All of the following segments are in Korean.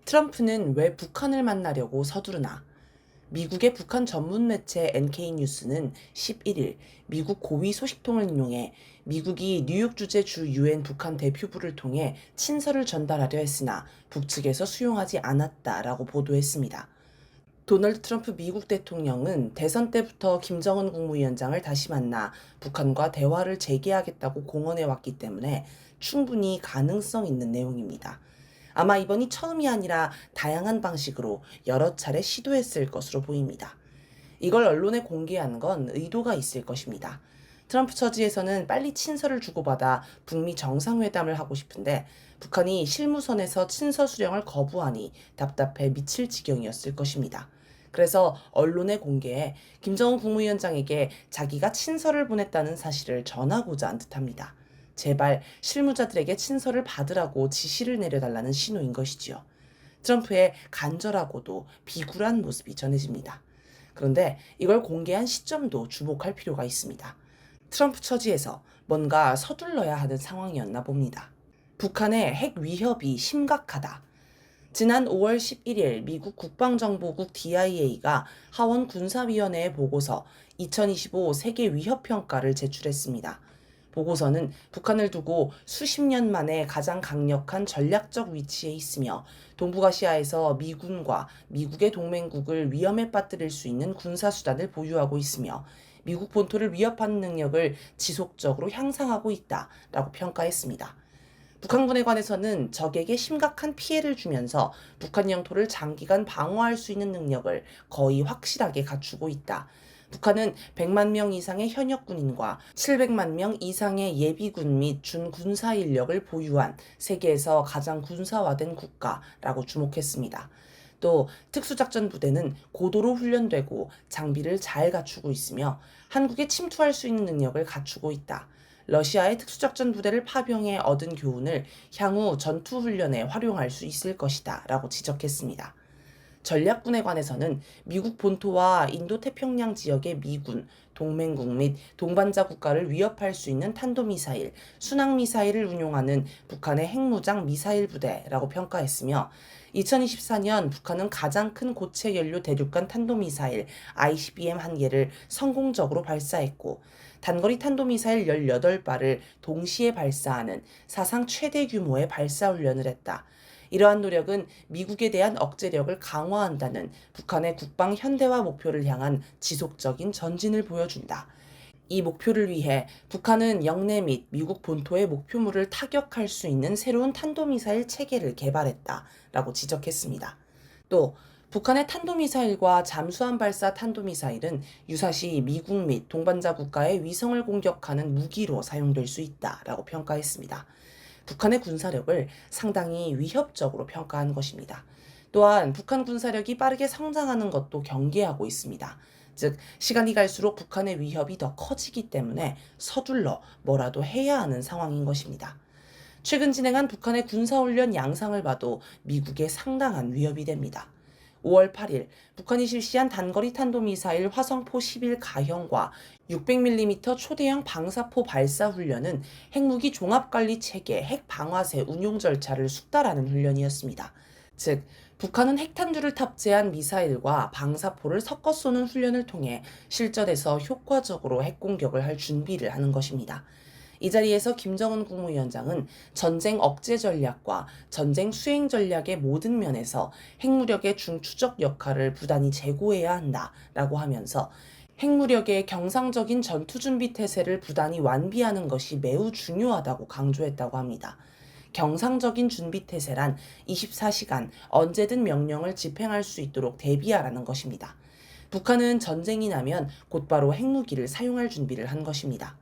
트럼프는 왜 북한을 만나려고 서두르나? 미국의 북한 전문 매체 NK뉴스는 11일 미국 고위 소식통을 인용해 미국이 뉴욕 주재 주 유엔 북한 대표부를 통해 친서를 전달하려 했으나 북측에서 수용하지 않았다라고 보도했습니다. 도널드 트럼프 미국 대통령은 대선 때부터 김정은 국무위원장을 다시 만나 북한과 대화를 재개하겠다고 공언해 왔기 때문에 충분히 가능성 있는 내용입니다. 아마 이번이 처음이 아니라 다양한 방식으로 여러 차례 시도했을 것으로 보입니다. 이걸 언론에 공개한 건 의도가 있을 것입니다. 트럼프 처지에서는 빨리 친서를 주고받아 북미 정상회담을 하고 싶은데 북한이 실무선에서 친서 수령을 거부하니 답답해 미칠 지경이었을 것입니다. 그래서 언론에 공개해 김정은 국무위원장에게 자기가 친서를 보냈다는 사실을 전하고자 한 듯합니다. 제발 실무자들에게 친서를 받으라고 지시를 내려달라는 신호인 것이지요. 트럼프의 간절하고도 비굴한 모습이 전해집니다. 그런데 이걸 공개한 시점도 주목할 필요가 있습니다. 트럼프 처지에서 뭔가 서둘러야 하는 상황이었나 봅니다. 북한의 핵 위협이 심각하다. 지난 5월 11일 미국 국방정보국 DIA가 하원 군사위원회에 보고서 2025 세계 위협평가를 제출했습니다. 보고서는 북한을 두고 수십 년 만에 가장 강력한 전략적 위치에 있으며 동북아시아에서 미군과 미국의 동맹국을 위험에 빠뜨릴 수 있는 군사수단을 보유하고 있으며 미국 본토를 위협하는 능력을 지속적으로 향상하고 있다라고 평가했습니다. 북한군에 관해서는 적에게 심각한 피해를 주면서 북한 영토를 장기간 방어할 수 있는 능력을 거의 확실하게 갖추고 있다. 북한은 100만 명 이상의 현역 군인과 700만 명 이상의 예비군 및 준군사 인력을 보유한 세계에서 가장 군사화된 국가라고 주목했습니다. 또 특수작전부대는 고도로 훈련되고 장비를 잘 갖추고 있으며 한국에 침투할 수 있는 능력을 갖추고 있다. 러시아의 특수작전 부대를 파병해 얻은 교훈을 향후 전투훈련에 활용할 수 있을 것이다 라고 지적했습니다. 전략군에 관해서는 미국 본토와 인도태평양 지역의 미군, 동맹국 및 동반자 국가를 위협할 수 있는 탄도미사일, 순항미사일을 운용하는 북한의 핵무장 미사일 부대라고 평가했으며 2024년 북한은 가장 큰 고체 연료 대륙간 탄도미사일 ICBM 한 개를 성공적으로 발사했고 단거리 탄도미사일 18발을 동시에 발사하는 사상 최대 규모의 발사 훈련을 했다. 이러한 노력은 미국에 대한 억제력을 강화한다는 북한의 국방 현대화 목표를 향한 지속적인 전진을 보여준다. 이 목표를 위해 북한은 영내 및 미국 본토의 목표물을 타격할 수 있는 새로운 탄도미사일 체계를 개발했다라고 지적했습니다. 또 북한의 탄도미사일과 잠수함 발사 탄도미사일은 유사시 미국 및 동반자 국가의 위성을 공격하는 무기로 사용될 수 있다라고 평가했습니다. 북한의 군사력을 상당히 위협적으로 평가한 것입니다. 또한 북한 군사력이 빠르게 성장하는 것도 경계하고 있습니다. 즉, 시간이 갈수록 북한의 위협이 더 커지기 때문에 서둘러 뭐라도 해야 하는 상황인 것입니다. 최근 진행한 북한의 군사훈련 양상을 봐도 미국에 상당한 위협이 됩니다. 5월 8일 북한이 실시한 단거리 탄도미사일 화성포 11 가형과 600mm 초대형 방사포 발사 훈련은 핵무기 종합관리체계 핵방아쇠 운용 절차를 숙달하는 훈련이었습니다. 즉, 북한은 핵탄두를 탑재한 미사일과 방사포를 섞어 쏘는 훈련을 통해 실전에서 효과적으로 핵공격을 할 준비를 하는 것입니다. 이 자리에서 김정은 국무위원장은 전쟁 억제 전략과 전쟁 수행 전략의 모든 면에서 핵무력의 중추적 역할을 부단히 제고해야 한다라고 하면서 핵무력의 경상적인 전투준비 태세를 부단히 완비하는 것이 매우 중요하다고 강조했다고 합니다. 경상적인 준비 태세란 24시간 언제든 명령을 집행할 수 있도록 대비하라는 것입니다. 북한은 전쟁이 나면 곧바로 핵무기를 사용할 준비를 한 것입니다.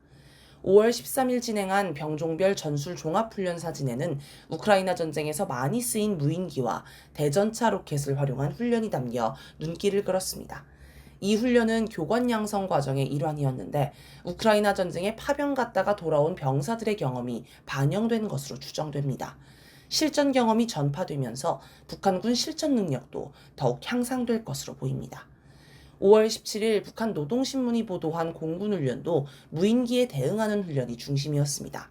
5월 13일 진행한 병종별 전술 종합훈련 사진에는 우크라이나 전쟁에서 많이 쓰인 무인기와 대전차 로켓을 활용한 훈련이 담겨 눈길을 끌었습니다. 이 훈련은 교관 양성 과정의 일환이었는데 우크라이나 전쟁에 파병 갔다가 돌아온 병사들의 경험이 반영된 것으로 추정됩니다. 실전 경험이 전파되면서 북한군 실전 능력도 더욱 향상될 것으로 보입니다. 5월 17일 북한 노동신문이 보도한 공군훈련도 무인기에 대응하는 훈련이 중심이었습니다.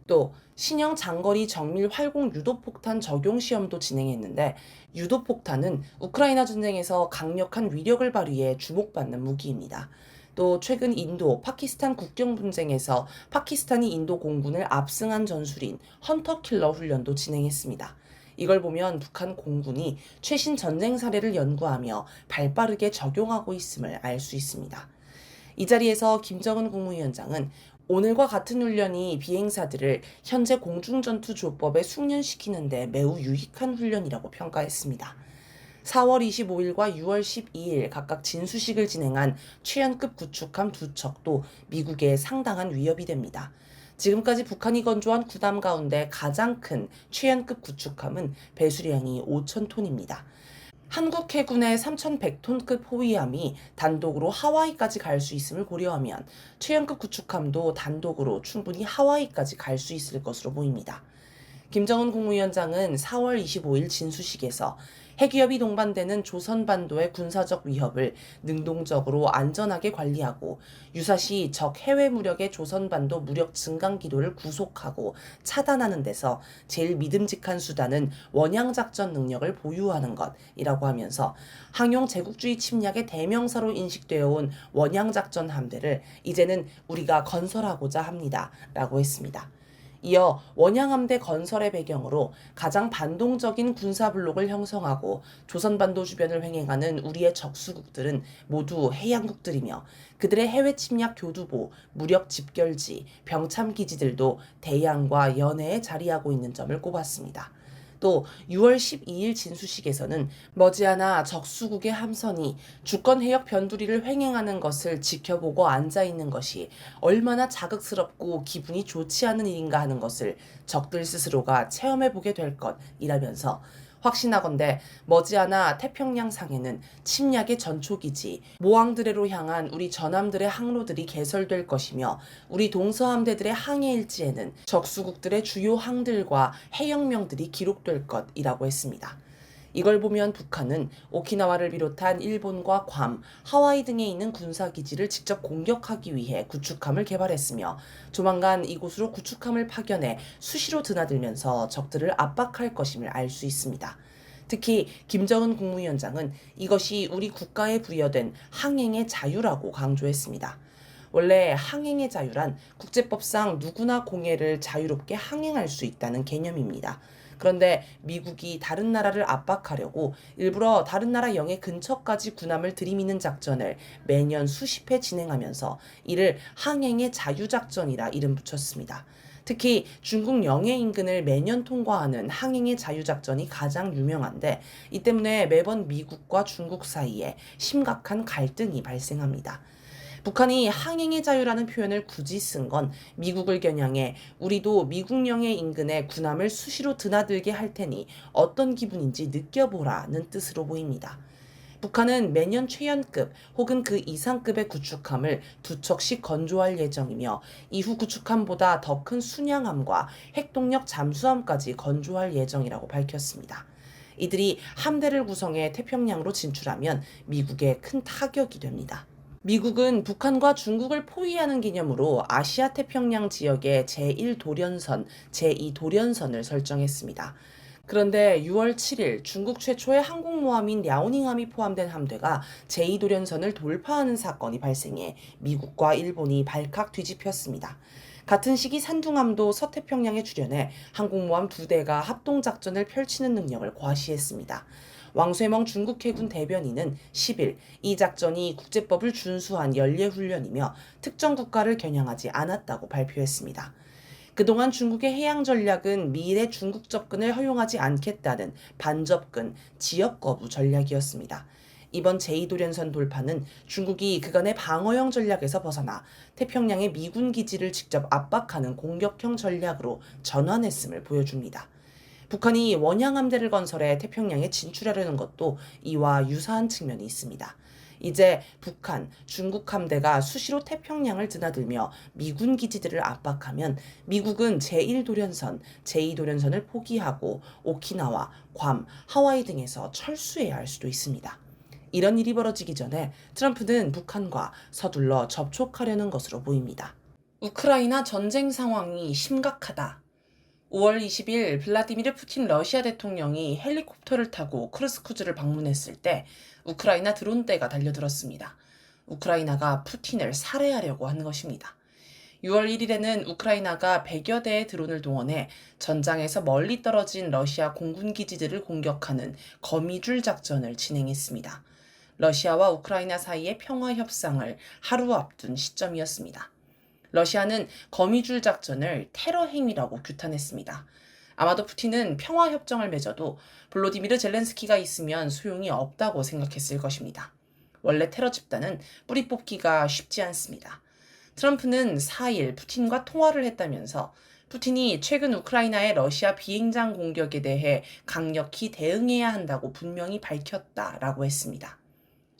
또 신형 장거리 정밀 활공 유도폭탄 적용 시험도 진행했는데 유도폭탄은 우크라이나 전쟁에서 강력한 위력을 발휘해 주목받는 무기입니다. 또 최근 인도, 파키스탄 국경 분쟁에서 파키스탄이 인도 공군을 압승한 전술인 헌터킬러 훈련도 진행했습니다. 이걸 보면 북한 공군이 최신 전쟁 사례를 연구하며 발빠르게 적용하고 있음을 알 수 있습니다. 이 자리에서 김정은 국무위원장은 오늘과 같은 훈련이 비행사들을 현재 공중전투조법에 숙련시키는 데 매우 유익한 훈련이라고 평가했습니다. 4월 25일과 6월 12일 각각 진수식을 진행한 최연급 구축함 2척도 미국에 상당한 위협이 됩니다. 지금까지 북한이 건조한 구담 가운데 가장 큰 최연급 구축함은 배수량이 5,000톤입니다. 한국 해군의 3,100톤급 호위함이 단독으로 하와이까지 갈 수 있음을 고려하면 최연급 구축함도 단독으로 충분히 하와이까지 갈 수 있을 것으로 보입니다. 김정은 국무위원장은 4월 25일 진수식에서 핵위협이 동반되는 조선반도의 군사적 위협을 능동적으로 안전하게 관리하고 유사시 적 해외 무력의 조선반도 무력 증강 기도를 구속하고 차단하는 데서 제일 믿음직한 수단은 원양작전 능력을 보유하는 것이라고 하면서 항용 제국주의 침략의 대명사로 인식되어 온 원양작전 함대를 이제는 우리가 건설하고자 합니다. 라고 했습니다. 이어 원양함대 건설의 배경으로 가장 반동적인 군사블록을 형성하고 조선반도 주변을 횡행하는 우리의 적수국들은 모두 해양국들이며 그들의 해외 침략 교두보, 무력 집결지, 병참 기지들도 대양과 연해에 자리하고 있는 점을 꼽았습니다. 또 6월 12일 진수식에서는 머지않아 적수국의 함선이 주권해역 변두리를 횡행하는 것을 지켜보고 앉아있는 것이 얼마나 자극스럽고 기분이 좋지 않은 일인가 하는 것을 적들 스스로가 체험해보게 될 것이라면서 확신하건대 머지않아 태평양상에는 침략의 전초기지 모항드레로 향한 우리 전함들의 항로들이 개설될 것이며 우리 동서함대들의 항해 일지에는 적수국들의 주요 항들과 해역명들이 기록될 것이라고 했습니다. 이걸 보면 북한은 오키나와를 비롯한 일본과 괌, 하와이 등에 있는 군사기지를 직접 공격하기 위해 구축함을 개발했으며 조만간 이곳으로 구축함을 파견해 수시로 드나들면서 적들을 압박할 것임을 알 수 있습니다. 특히 김정은 국무위원장은 이것이 우리 국가에 부여된 항행의 자유라고 강조했습니다. 원래 항행의 자유란 국제법상 누구나 공해를 자유롭게 항행할 수 있다는 개념입니다. 그런데 미국이 다른 나라를 압박하려고 일부러 다른 나라 영해 근처까지 군함을 들이미는 작전을 매년 수십 회 진행하면서 이를 항행의 자유작전이라 이름 붙였습니다. 특히 중국 영해 인근을 매년 통과하는 항행의 자유작전이 가장 유명한데 이 때문에 매번 미국과 중국 사이에 심각한 갈등이 발생합니다. 북한이 항행의 자유라는 표현을 굳이 쓴 건 미국을 겨냥해 우리도 미국 영해 인근에 군함을 수시로 드나들게 할 테니 어떤 기분인지 느껴보라는 뜻으로 보입니다. 북한은 매년 최연급 혹은 그 이상급의 구축함을 2척씩 건조할 예정이며 이후 구축함보다 더 큰 순양함과 핵동력 잠수함까지 건조할 예정이라고 밝혔습니다. 이들이 함대를 구성해 태평양으로 진출하면 미국에 큰 타격이 됩니다. 미국은 북한과 중국을 포위하는 개념으로 아시아 태평양 지역에 제1도련선, 제2도련선을 설정했습니다. 그런데 6월 7일 중국 최초의 항공모함인 랴오닝함이 포함된 함대가 제2도련선을 돌파하는 사건이 발생해 미국과 일본이 발칵 뒤집혔습니다. 같은 시기 산둥함도 서태평양에 출현해 항공모함 2대가 합동작전을 펼치는 능력을 과시했습니다. 왕쇠멍 중국 해군 대변인은 10일 이 작전이 국제법을 준수한 연례훈련이며 특정 국가를 겨냥하지 않았다고 발표했습니다. 그동안 중국의 해양 전략은 미일의 중국 접근을 허용하지 않겠다는 반접근, 지역 거부 전략이었습니다. 이번 제2도련선 돌파는 중국이 그간의 방어형 전략에서 벗어나 태평양의 미군 기지를 직접 압박하는 공격형 전략으로 전환했음을 보여줍니다. 북한이 원양함대를 건설해 태평양에 진출하려는 것도 이와 유사한 측면이 있습니다. 이제 북한, 중국 함대가 수시로 태평양을 드나들며 미군 기지들을 압박하면 미국은 제1도련선, 제2도련선을 포기하고 오키나와, 괌, 하와이 등에서 철수해야 할 수도 있습니다. 이런 일이 벌어지기 전에 트럼프는 북한과 서둘러 접촉하려는 것으로 보입니다. 우크라이나 전쟁 상황이 심각하다. 5월 20일 블라디미르 푸틴 러시아 대통령이 헬리콥터를 타고 크루스쿠즈를 방문했을 때 우크라이나 드론대가 달려들었습니다. 우크라이나가 푸틴을 살해하려고 한 것입니다. 6월 1일에는 우크라이나가 100여 대의 드론을 동원해 전장에서 멀리 떨어진 러시아 공군 기지들을 공격하는 거미줄 작전을 진행했습니다. 러시아와 우크라이나 사이의 평화 협상을 하루 앞둔 시점이었습니다. 러시아는 거미줄 작전을 테러 행위라고 규탄했습니다. 아마도 푸틴은 평화 협정을 맺어도 볼로디미르 젤렌스키가 있으면 소용이 없다고 생각했을 것입니다. 원래 테러 집단은 뿌리 뽑기가 쉽지 않습니다. 트럼프는 4일 푸틴과 통화를 했다면서 푸틴이 최근 우크라이나의 러시아 비행장 공격에 대해 강력히 대응해야 한다고 분명히 밝혔다라고 했습니다.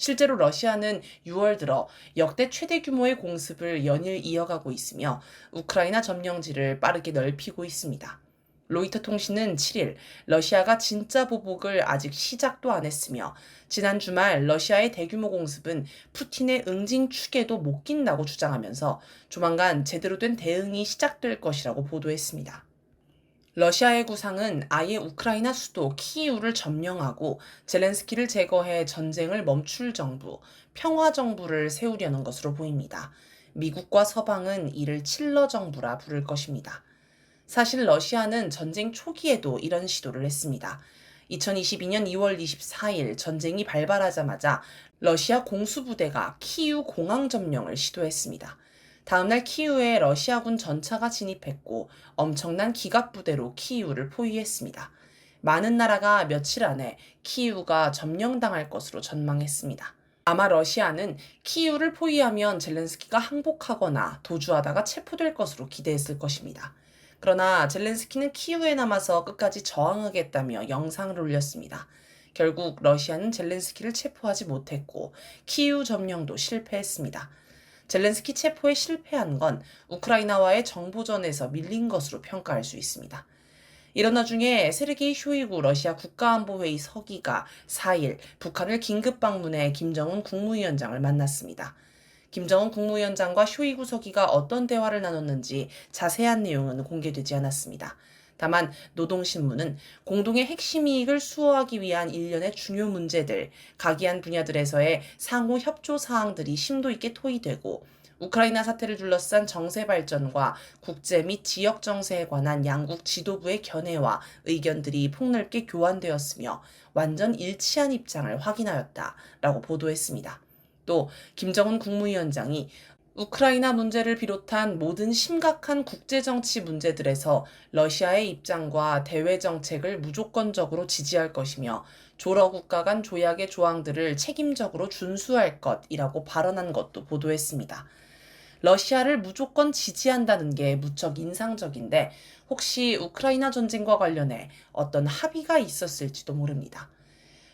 실제로 러시아는 6월 들어 역대 최대 규모의 공습을 연일 이어가고 있으며 우크라이나 점령지를 빠르게 넓히고 있습니다. 로이터 통신은 7일 러시아가 진짜 보복을 아직 시작도 안 했으며 지난 주말 러시아의 대규모 공습은 푸틴의 응징 축에도 못 낀다고 주장하면서 조만간 제대로 된 대응이 시작될 것이라고 보도했습니다. 러시아의 구상은 아예 우크라이나 수도 키이우를 점령하고 젤렌스키를 제거해 전쟁을 멈출 정부, 평화 정부를 세우려는 것으로 보입니다. 미국과 서방은 이를 칠러 정부라 부를 것입니다. 사실 러시아는 전쟁 초기에도 이런 시도를 했습니다. 2022년 2월 24일 전쟁이 발발하자마자 러시아 공수부대가 키이우 공항 점령을 시도했습니다. 다음날 키이우에 러시아군 전차가 진입했고 엄청난 기갑부대로 키이우를 포위했습니다. 많은 나라가 며칠 안에 키이우가 점령당할 것으로 전망했습니다. 아마 러시아는 키이우를 포위하면 젤렌스키가 항복하거나 도주하다가 체포될 것으로 기대했을 것입니다. 그러나 젤렌스키는 키이우에 남아서 끝까지 저항하겠다며 영상을 올렸습니다. 결국 러시아는 젤렌스키를 체포하지 못했고 키이우 점령도 실패했습니다. 젤렌스키 체포에 실패한 건 우크라이나와의 정보전에서 밀린 것으로 평가할 수 있습니다. 이런 와중에 세르게이 쇼이구 러시아 국가안보회의 서기가 4일 북한을 긴급 방문해 김정은 국무위원장을 만났습니다. 김정은 국무위원장과 쇼이구 서기가 어떤 대화를 나눴는지 자세한 내용은 공개되지 않았습니다. 다만 노동신문은 공동의 핵심 이익을 수호하기 위한 일련의 중요 문제들, 각이한 분야들에서의 상호 협조 사항들이 심도 있게 토의되고 우크라이나 사태를 둘러싼 정세 발전과 국제 및 지역 정세에 관한 양국 지도부의 견해와 의견들이 폭넓게 교환되었으며 완전 일치한 입장을 확인하였다라고 보도했습니다. 또 김정은 국무위원장이 우크라이나 문제를 비롯한 모든 심각한 국제정치 문제들에서 러시아의 입장과 대외 정책을 무조건적으로 지지할 것이며 조러 국가 간 조약의 조항들을 책임적으로 준수할 것이라고 발언한 것도 보도했습니다. 러시아를 무조건 지지한다는 게 무척 인상적인데 혹시 우크라이나 전쟁과 관련해 어떤 합의가 있었을지도 모릅니다.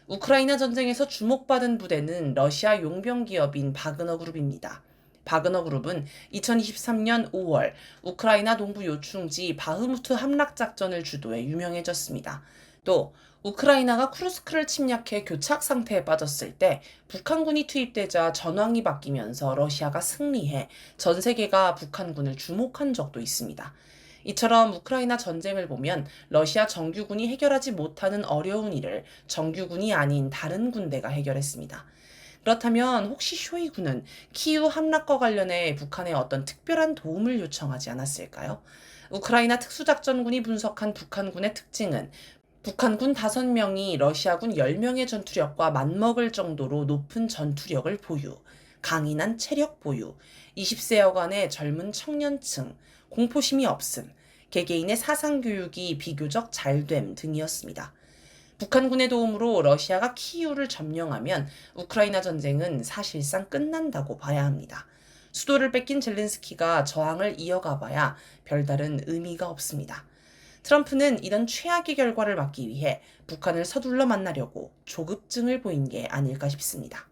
우크라이나 전쟁에서 주목받은 부대는 러시아 용병 기업인 바그너 그룹입니다. 바그너 그룹은 2023년 5월 우크라이나 동부 요충지 바흐무트 함락 작전을 주도해 유명해졌습니다. 또 우크라이나가 쿠르스크를 침략해 교착 상태에 빠졌을 때 북한군이 투입되자 전황이 바뀌면서 러시아가 승리해 전 세계가 북한군을 주목한 적도 있습니다. 이처럼 우크라이나 전쟁을 보면 러시아 정규군이 해결하지 못하는 어려운 일을 정규군이 아닌 다른 군대가 해결했습니다. 그렇다면 혹시 쇼이구는 키이우 함락과 관련해 북한에 어떤 특별한 도움을 요청하지 않았을까요? 우크라이나 특수작전군이 분석한 북한군의 특징은 북한군 5명이 러시아군 10명의 전투력과 맞먹을 정도로 높은 전투력을 보유, 강인한 체력 보유, 20세여간의 젊은 청년층, 공포심이 없음, 개개인의 사상교육이 비교적 잘됨 등이었습니다. 북한군의 도움으로 러시아가 키이우를 점령하면 우크라이나 전쟁은 사실상 끝난다고 봐야 합니다. 수도를 뺏긴 젤렌스키가 저항을 이어가 봐야 별다른 의미가 없습니다. 트럼프는 이런 최악의 결과를 막기 위해 북한을 서둘러 만나려고 조급증을 보인 게 아닐까 싶습니다.